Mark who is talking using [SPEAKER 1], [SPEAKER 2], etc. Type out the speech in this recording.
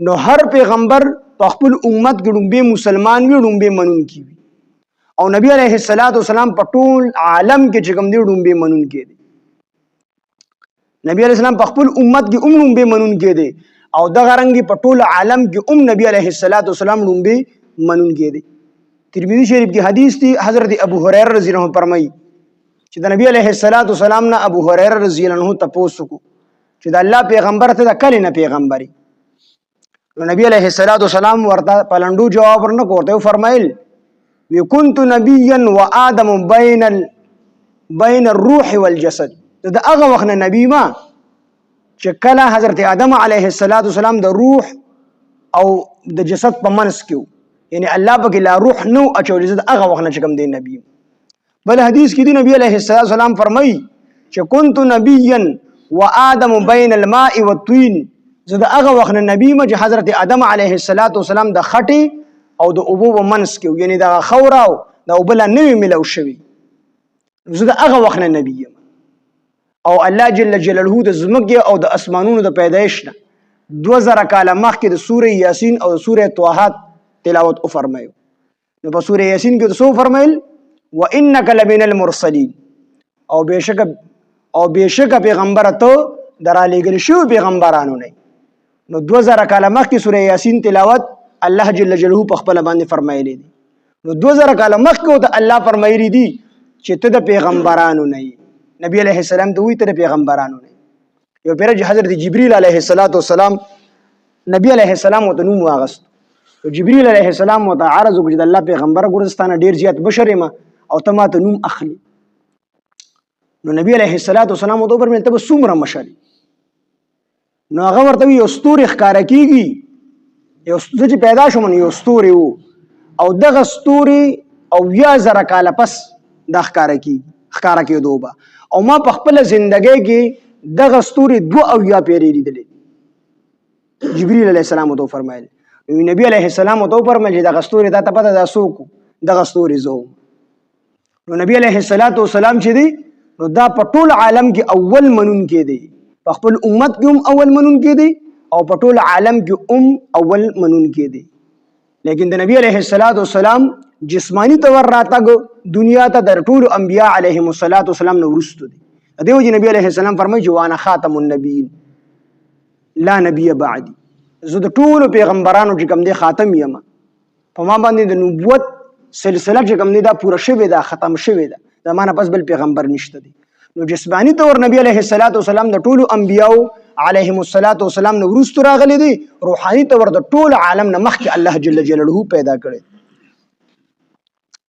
[SPEAKER 1] نو هر پیغمبر په خپل امت کې ډومبه مسلمان وي ډومبه منونکي وي او نبی علیه الصلاۃ والسلام په ټول عالم کې چې کوم دی ډومبه منونکي دي نبی علیہ السلام په خپل امت کې ډومبه منونکي دي او دغه رنګ په ټول عالم کې نبی علیه الصلاۃ والسلام ډومبه منونکي دي ترمذی شریف کی حدیث تھی حضرت ابو هريره رضی اللہ عنہ فرمائی چې د نبی علیه الصلاۃ والسلام نه ابو هريره رضی الله عنه تاسو کو چې د الله پیغمبر ته د کله نه پیغمبري نو نبی علیه الصلاۃ والسلام ورته پلندو جواب ورنه کوته فرمایل وی كنت نبيا وآدم بين الروح والجسد د هغه وخت نه نبی ما چې کله حضرت آدم علیه السلام د روح او د جسد په منځ کې یعنی الله پاک لا روح نو اچول زد هغه وخت نه چې کوم دی نبی بل حدیث کې دی نبی علیه السلام فرمایي چې كنت نبيا وآدم بين الماء والطين زد هغه وخت نه نبی ما چې حضرت آدم علیه السلام د خټي او د اوبو په منځ کې یعنی د خوراو د اوبو لا نوی ملو شوی زه د هغه وخت نه نبی یم او الله جل جلاله د زمکه او د اسمانونو د پیدایش نه 2000 کاله مخکې د سوره یاسین او سوره طه تلاوت او فرمایو نو په سوره یاسین کې څه فرمایل وانک لمن المرسلین او بشک پیغمبر ته درالېګل شو پیغمبرانو نه نو 2000 کاله مخکې سوره یاسین تلاوت الله جل جلاله په خپل باندې فرمایلی دي نو 2000 کاله مخکې ته الله فرمایلی دي چې ته د پیغمبرانو نه نبی علیہ السلام ته وی ته د پیغمبرانو نه یو پیر حضرت جبرئیل علیہ السلام نبی علیہ السلام ته نوم واغست جبرئیل علیہ السلام ته عرض وکړ د الله پیغمبر ګورستانه ډیر زیات بشر ما او ته ما ته نوم اخلي نو نبی علیہ السلام ته پر ملته سومره مشالي نو هغه ورته یو ستوري ښکارا کیږي یو ستوري پیدا شوم یو ستوري وو او دغه ستوري او 1000 کاله پس د ښکارا کې دوبه او ما په خپل ژوندۍ کې دغه ستوري 2 او یا پیری لیدلې جبرئیل علیہ السلام ته فرمایل نبی علیہ السلام ته فرمایل دغه ستوري ته پته دا سوق دغه ستوري زو نو نبی علیہ السلام چې دی نو دا په ټول عالم کې اول منون کې دی په خپل امت کې هم اول منون کې دی او په ټول عالم کې اول منون کې دی لیکن د نبی علیہ السلام جسمانی تور راتګ دنیا ته در ټول انبیاء علیهم السلام نو ورستو دی دیو جی نبی علیہ السلام فرمایي وانا خاتم النبیین لا نبی بعدی زه د ټول پیغمبرانو چې کوم دی خاتم یم په ما باندې د نبوت سلسله چې کوم دی دا پوره شوی دا ختم شوی دا زمانه پس بل پیغمبر نشته دی نو جسمانی تور نبی علیہ السلام د ټول انبیاء علیهم السلام نو ورستو راغلی دی روحانی تور د ټول عالم نه مخکې الله جل جلاله پیدا کړی